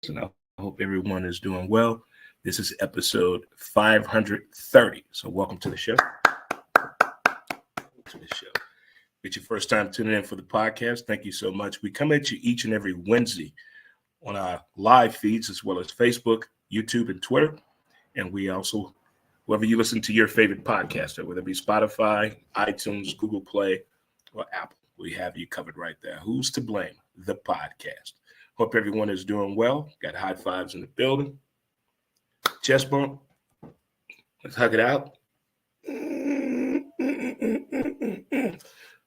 and I hope everyone is doing well. This is episode 530. So, welcome to the show. If it's your first time tuning in for the podcast, thank you so much. We come at you each and every Wednesday on our live feeds as well as Facebook, YouTube, and Twitter. And we also, wherever you listen to your favorite podcaster, whether it be Spotify, iTunes, Google Play, or Apple, we have you covered right there. Who's to blame? The podcast. Hope everyone is doing well. Got high fives in the building. Chest bump. Let's hug it out.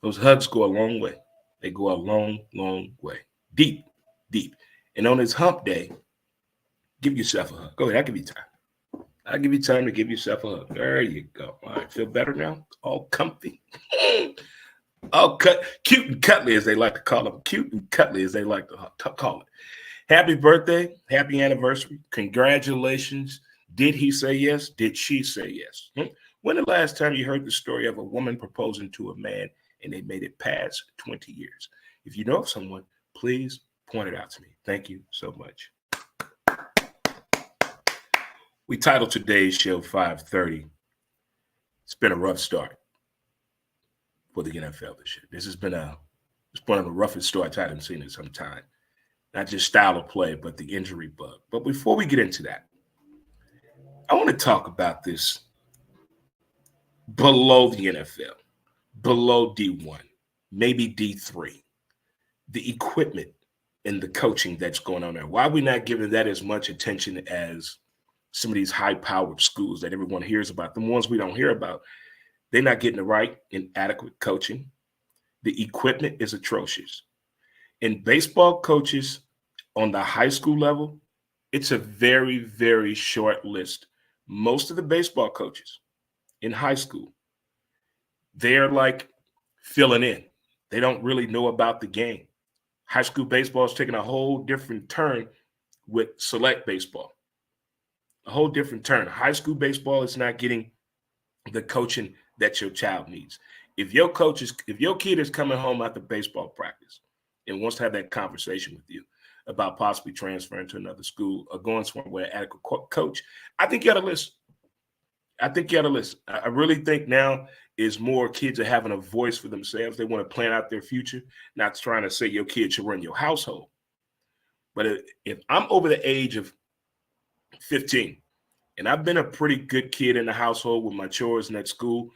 Those hugs go a long way. They go a long, long way. Deep, deep. And on this hump day, give yourself a hug. Go ahead. I'll give you time. I'll give you time to give yourself a hug. There you go. All right. Feel better now? All comfy. All cute and cuddly, as they like to call them. Cute and cuddly, as they like to call it. Happy birthday. Happy anniversary. Congratulations. Did he say yes? Did she say yes? When the last time you heard the story of a woman proposing to a man and they made it past 20 years? If you know of someone, please point it out to me. Thank you so much. We titled today's show 530. It's been a rough start for the NFL this year. This has been one of the roughest starts I haven't seen in some time. Not just style of play, but the injury bug. But before we get into that, I want to talk about this below the NFL, below D1, maybe D3, the equipment and the coaching that's going on there. Why are we not giving that as much attention as some of these high-powered schools that everyone hears about? The ones we don't hear about, they're not getting the right and adequate coaching. The equipment is atrocious. And baseball coaches on the high school level, it's a very, very short list. Most of the baseball coaches in high school, they're like filling in. They don't really know about the game. High school baseball is taking a whole different turn with select baseball. A whole different turn. High school baseball is not getting the coaching that your child needs. If your kid is coming home after baseball practice and wants to have that conversation with you about possibly transferring to another school or going somewhere adequate coach, I think you ought to listen. I really think now is more kids are having a voice for themselves. They want to plan out their future, not trying to say your kid should run your household. But if I'm over the age of 15 and I've been a pretty good kid in the household with my chores and at school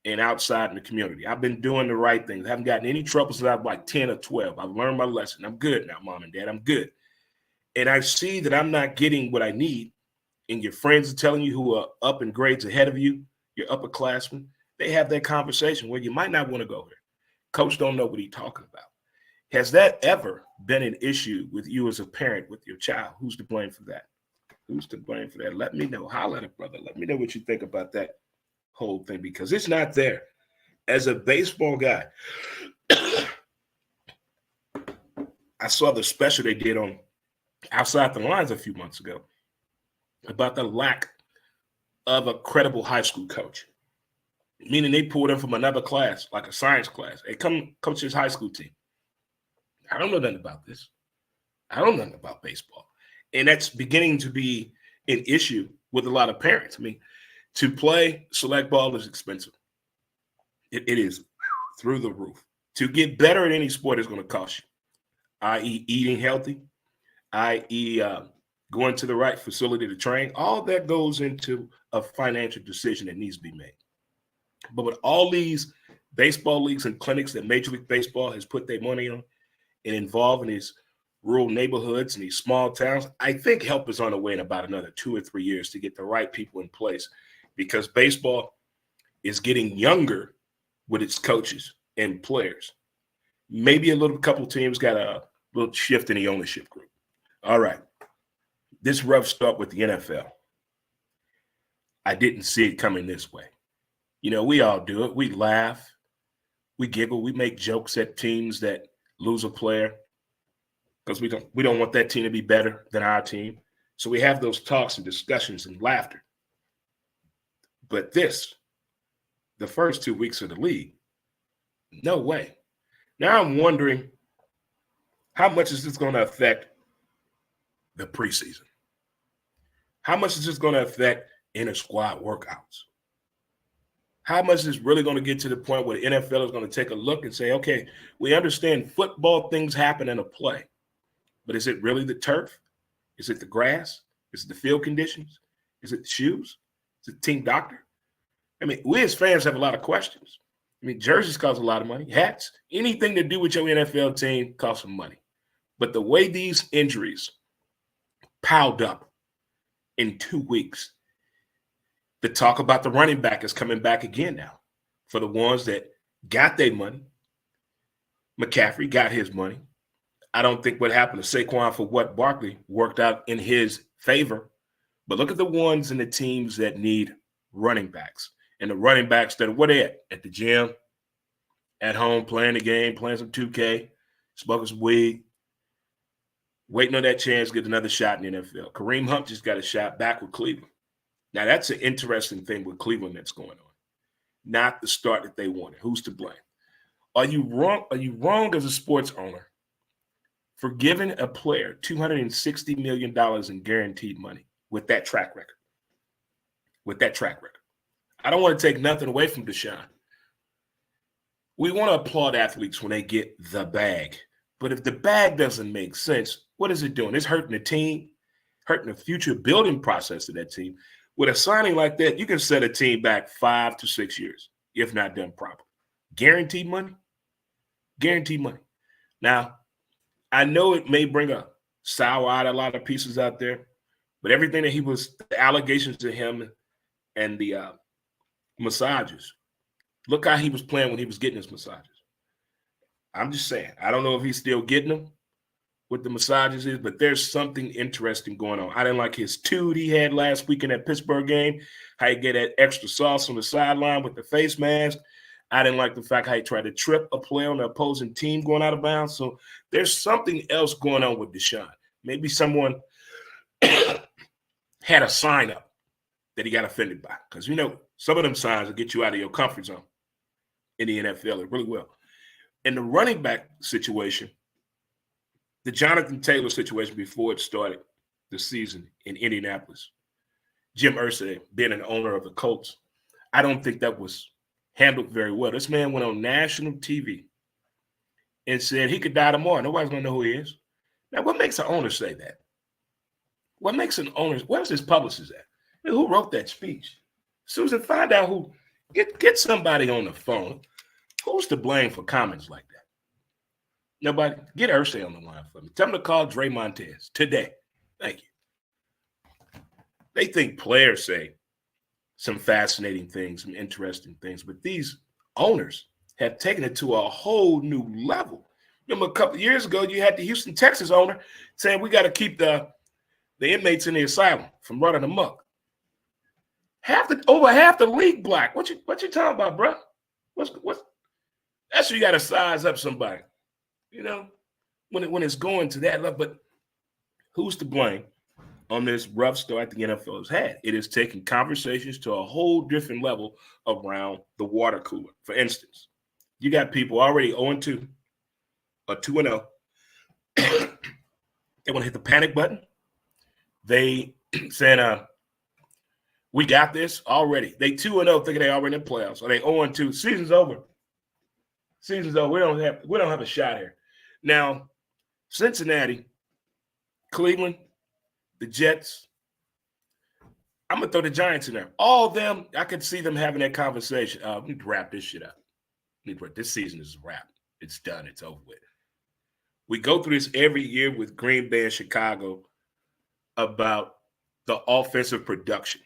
and outside in the community, I've been doing the right things. I haven't gotten any trouble since I was like 10 or 12. I've learned my lesson. I'm good now, mom and dad. I'm good. And I see that I'm not getting what I need, and your friends are telling you who are up in grades ahead of you, your upperclassmen, they have that conversation where you might not want to go here. Coach don't know what he's talking about. Has that ever been an issue with you as a parent with your child? Who's to blame for that? Who's to blame for that? Let me know. Holler at it, brother. Let me know what you think about that whole thing, because it's not there. As a baseball guy, I saw the special they did on Outside the Lines a few months ago about the lack of a credible high school coach, meaning they pulled in from another class, like a science class. Hey, come coach this high school team. I don't know nothing about this. I don't know nothing about baseball. And that's beginning to be an issue with a lot of parents. I mean, to play select ball is expensive. It is through the roof. To get better at any sport is going to cost you, i.e. eating healthy, i.e. Going to the right facility to train. All that goes into a financial decision that needs to be made. But with all these baseball leagues and clinics that Major League Baseball has put their money on and involved in these rural neighborhoods and these small towns, I think help is on the way in about another 2 or 3 years to get the right people in place, because baseball is getting younger with its coaches and players. Maybe a couple teams got a little shift in the ownership group. All right. This rough start with the NFL, I didn't see it coming this way. You know, we all do it. We laugh, we giggle, we make jokes at teams that lose a player because we don't want that team to be better than our team. So we have those talks and discussions and laughter. But the first 2 weeks of the league, no way. Now I'm wondering, how much is this going to affect the preseason? How much is this going to affect inner squad workouts? How much is really going to get to the point where the NFL is going to take a look and say, okay, we understand football things happen in a play, but is it really the turf? Is it the grass? Is it the field conditions? Is it the shoes? Is it the team doctor? I mean, we as fans have a lot of questions. I mean, jerseys cost a lot of money. Hats, anything to do with your NFL team costs some money. But the way these injuries piled up in 2 weeks, the talk about the running back is coming back again now for the ones that got their money. McCaffrey got his money. I don't think what happened to Saquon for what Barkley worked out in his favor. But look at the ones in the teams that need running backs. And the running backs that are where they at the gym, at home, playing the game, playing some 2K, smoking some weed, waiting on that chance to get another shot in the NFL. Kareem Hunt just got a shot back with Cleveland. Now, that's an interesting thing with Cleveland that's going on. Not the start that they wanted. Who's to blame? Are you wrong? Are you wrong as a sports owner for giving a player $260 million in guaranteed money with that track record? With that track record. I don't want to take nothing away from Deshaun. We want to applaud athletes when they get the bag. But if the bag doesn't make sense, what is it doing? It's hurting the team, hurting the future building process of that team. With a signing like that, you can set a team back 5 to 6 years, if not done properly. Guaranteed money? Guaranteed money. Now, I know it may bring a sour eye to a lot of pieces out there, but everything that the allegations to him and the massages, look how he was playing when he was getting his massages. I'm just saying, I don't know if he's still getting them with the massages, but there's something interesting going on. I didn't like his toot he had last week in that Pittsburgh game, how he get that extra sauce on the sideline with the face mask. I didn't like the fact how he tried to trip a play on the opposing team going out of bounds. So there's something else going on with Deshaun. Maybe someone had a sign up that he got offended by. Because, some of them signs will get you out of your comfort zone in the NFL. It really will. In the running back situation, the Jonathan Taylor situation before it started the season in Indianapolis, Jim Irsay being an owner of the Colts, I don't think that was handled very well. This man went on national TV and said he could die tomorrow. Nobody's going to know who he is. Now, what makes an owner say that? What makes an owner? Where's his publicist at? Who wrote that speech? Susan, find out who. Get somebody on the phone. Who's to blame for comments like that? Nobody. Get Irsay on the line for me. Tell him to call Dre Montez today. Thank you. They think players say some fascinating things, some interesting things, but these owners have taken it to a whole new level. Remember a couple of years ago, you had the Houston, Texas owner saying we got to keep the inmates in the asylum from running amok. Over half the league black. What you talking about, bro? What's that's where you got to size up somebody. When it's going to that level. But who's to blame on this rough start the NFL has had? It is taking conversations to a whole different level around the water cooler. For instance, you got people already 0-2 or 2-0. They want to hit the panic button. They saying, we got this already. They 2-0 thinking they already in the playoffs. Or they 0-2. Season's over. Season's over. We don't have a shot here. Now, Cincinnati, Cleveland, the Jets, I'm going to throw the Giants in there. All of them, I could see them having that conversation. We need to wrap this shit up. This season is a wrap. It's done. It's over with. We go through this every year with Green Bay and Chicago about the offensive production.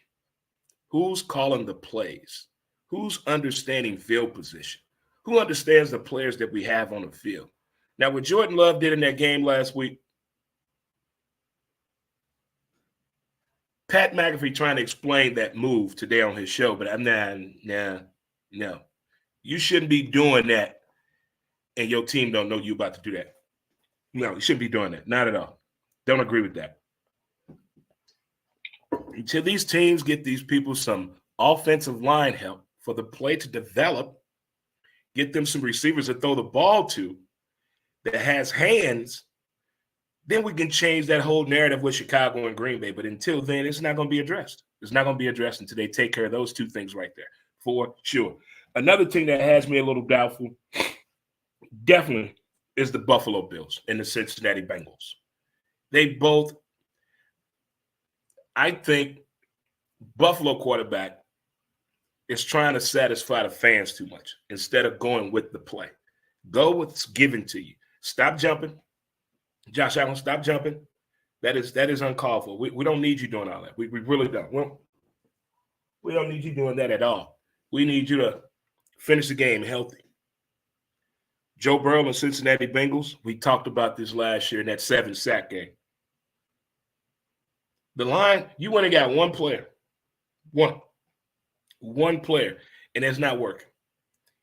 Who's calling the plays? Who's understanding field position? Who understands the players that we have on the field? Now, what Jordan Love did in that game last week, Pat McAfee trying to explain that move today on his show, but I'm no. You shouldn't be doing that, and your team don't know you about to do that. No, you shouldn't be doing that. Not at all. Don't agree with that. Until these teams get these people some offensive line help for the play to develop, get them some receivers to throw the ball to that has hands then we can change that whole narrative with Chicago and Green Bay. But until then, it's not going to be addressed. It's not going to be addressed until they take care of those two things right there, for sure. Another thing that has me a little doubtful, definitely, is the Buffalo Bills and the Cincinnati Bengals. They both, I think, Buffalo quarterback is trying to satisfy the fans too much instead of going with the play. Go with what's given to you. Stop jumping. Josh Allen, stop jumping. That is uncalled for. We don't need you doing all that. We really don't. We don't need you doing that at all. We need you to finish the game healthy. Joe Burrow and Cincinnati Bengals, we talked about this last year in that 7-sack game. The line, you went and got one player. One player, and it's not working.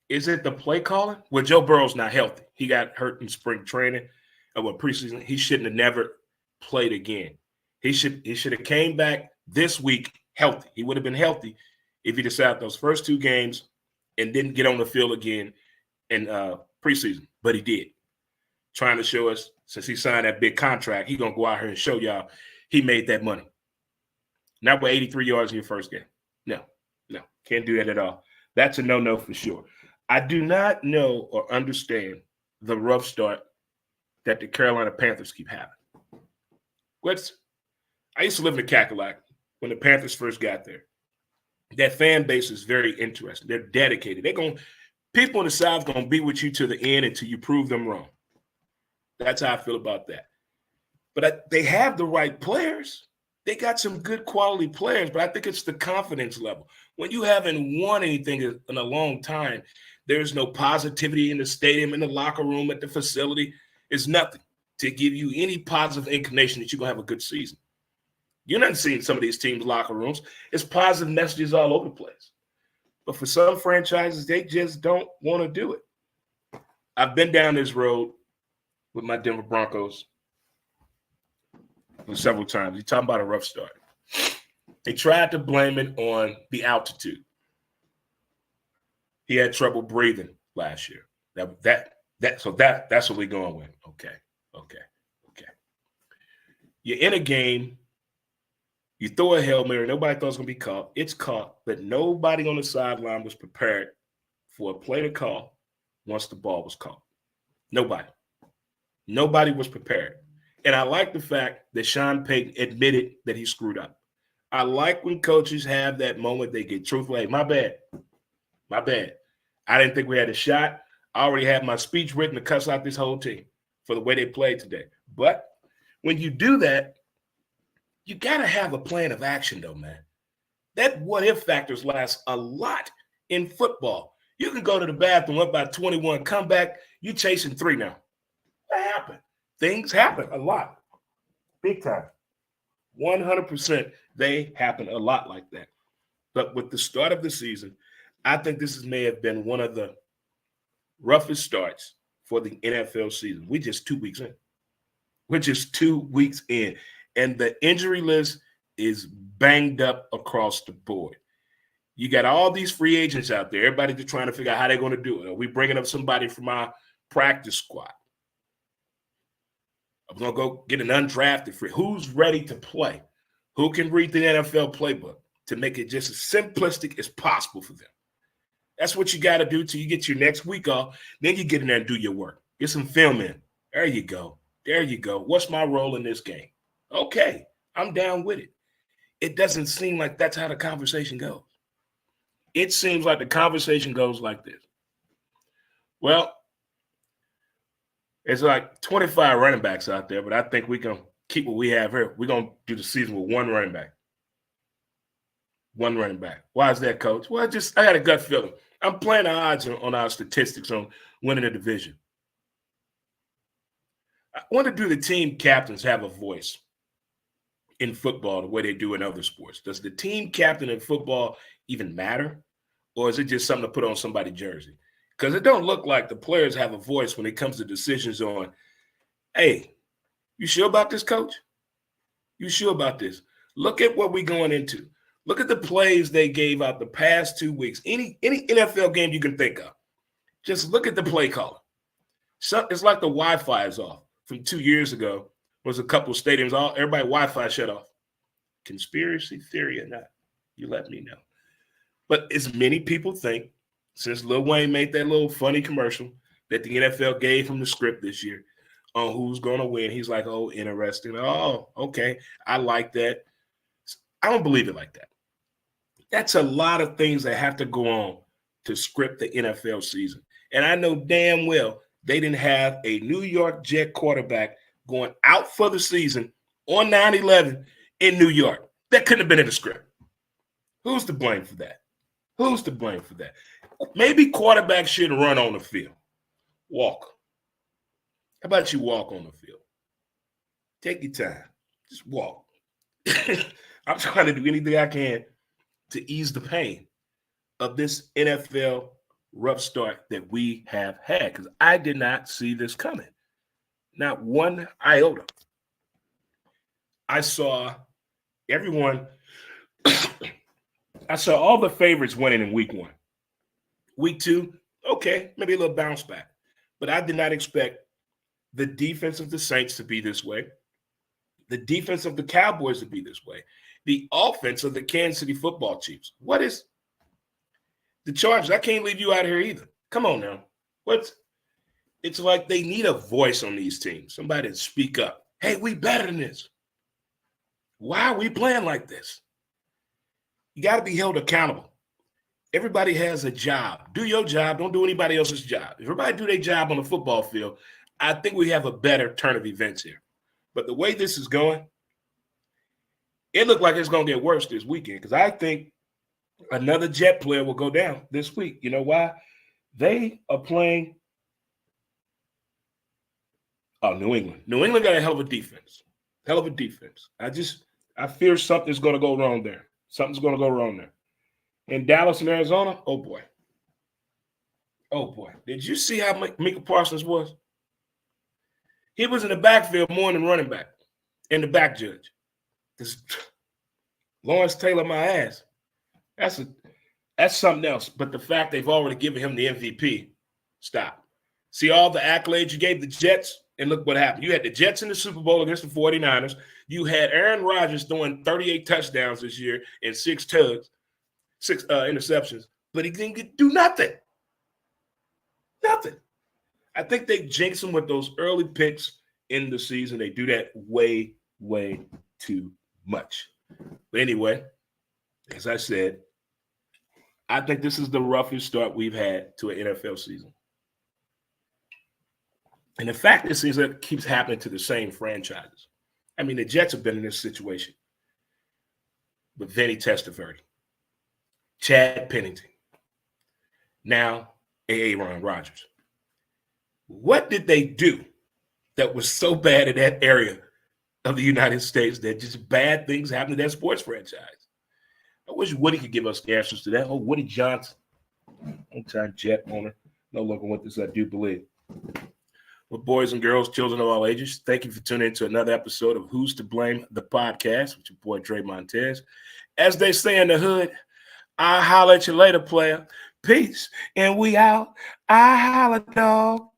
Is it the play calling? Well, Joe Burrow's not healthy. He got hurt in spring training or preseason. He shouldn't have never played again. He should have came back this week healthy. He would have been healthy if he decided those first two games and didn't get on the field again in preseason. But he did. Trying to show us, since he signed that big contract, he's going to go out here and show y'all he made that money. Not with 83 yards in your first game. No, can't do that at all. That's a no-no for sure. I do not know or understand the rough start that the Carolina Panthers keep having. I used to live in the Cackalack when the Panthers first got there. That fan base is very interesting. They're dedicated. People in the South going to be with you to the end until you prove them wrong. That's how I feel about that. But they have the right players. They got some good quality players, but I think it's the confidence level. When you haven't won anything in a long time, there's no positivity in the stadium, in the locker room, at the facility. It's nothing to give you any positive inclination that you're going to have a good season. You're not seeing some of these teams' locker rooms. It's positive messages all over the place. But for some franchises, they just don't want to do it. I've been down this road with my Denver Broncos several times. You're talking about a rough start. They tried to blame it on the altitude. He had trouble breathing last year. That's what we're going with. Okay. You're in a game. You throw a Hail Mary. Nobody thought it was going to be caught. It's caught, but nobody on the sideline was prepared for a play to call once the ball was caught. Nobody was prepared. And I like the fact that Sean Payton admitted that he screwed up. I like when coaches have that moment they get truthful. Hey, my bad. I didn't think we had a shot. I already had my speech written to cuss out this whole team for the way they played today. But when you do that, you got to have a plan of action, though, man. That what-if factors last a lot in football. You can go to the bathroom up by 21, come back, you chasing 3 now. That happened. Things happen a lot. Big time. 100%, they happen a lot like that. But with the start of the season, I think this may have been one of the roughest starts for the NFL season. We're just 2 weeks in. And the injury list is banged up across the board. You got all these free agents out there. Everybody just trying to figure out how they're going to do it. Are we bringing up somebody from our practice squad? I'm going to go get an undrafted free. Who's ready to play? Who can read the NFL playbook to make it just as simplistic as possible for them? That's what you got to do till you get your next week off. Then you get in there and do your work. Get some film in. There you go. What's my role in this game? Okay, I'm down with it. It doesn't seem like that's how the conversation goes. It seems like the conversation goes like this. Well, it's like 25 running backs out there, but I think we can keep what we have here. We're going to do the season with one running back. Why is that, Coach? Well, I got a gut feeling. I'm playing the odds on our statistics on winning the division. I wonder, do the team captains have a voice in football the way they do in other sports? Does the team captain in football even matter? Or is it just something to put on somebody's jersey? Because it don't look like the players have a voice when it comes to decisions on, hey, you sure about this, Coach? You sure about this? Look at what we're going into. Look at the plays they gave out the past 2 weeks. Any NFL game you can think of. Just look at the play caller. So it's like the Wi-Fi is off from 2 years ago Was a couple of stadiums, everybody Wi-Fi shut off. Conspiracy theory or not, you let me know. But as many people think, since Lil Wayne made that little funny commercial that the NFL gave him the script this year on who's going to win, he's like, oh, interesting. Oh, okay, I like that. I don't believe it like that. That's a lot of things that have to go on to script the NFL season. And I know damn well they didn't have a New York Jet quarterback going out for the season on 9/11 in New York. That couldn't have been in the script. Who's to blame for that? Who's to blame for that? Maybe quarterbacks shouldn't run on the field. Walk. How about you walk on the field? Take your time. Just walk. I'm trying to do anything I can to ease the pain of this NFL rough start that we have had, because I did not see this coming. Not one iota. I saw everyone, I saw all the favorites winning in week 1. Week 2, okay, maybe a little bounce back. But I did not expect the defense of the Saints to be this way, the defense of the Cowboys to be this way, the offense of the Kansas City Football Chiefs. What is the Chargers? I can't leave you out of here either. Come on now. It's like they need a voice on these teams. Somebody to speak up. Hey, we better than this. Why are we playing like this? You got to be held accountable. Everybody has a job. Do your job. Don't do anybody else's job. If everybody do their job on the football field, I think we have a better turn of events here. But the way this is going, it looked like it's going to get worse this weekend, because I think another Jet player will go down this week. You know why? They are playing New England. New England got a hell of a defense. Hell of a defense. I fear something's going to go wrong there. Something's going to go wrong there. In Dallas and Arizona, oh boy. Oh boy. Did you see how Micah Parsons was? He was in the backfield more than running back and the back judge. This Lawrence Taylor, my ass. That's something else. But the fact they've already given him the MVP, stop. See all the accolades you gave the Jets, and look what happened. You had the Jets in the Super Bowl against the 49ers. You had Aaron Rodgers throwing 38 touchdowns this year and 6 interceptions, but he didn't do nothing. Nothing. I think they jinx him with those early picks in the season. They do that way, way too much. But anyway, as I said, I think this is the roughest start we've had to an NFL season. And the fact it seems like it keeps happening to the same franchises. I mean, the Jets have been in this situation with Vinny Testaverde, Chad Pennington, now Aaron Rodgers. What did they do that was so bad in that area of the United States that just bad things happen to that sports franchise? I wish Woody could give us the answers to that. Oh, Woody Johnson, long-time Jet owner, no longer with us, I do believe. Well, boys and girls, children of all ages, thank you for tuning in to another episode of Who's to Blame, the podcast with your boy, Dre Montez. As they say in the hood, I'll holler at you later, player. Peace. And we out. I holler, dog.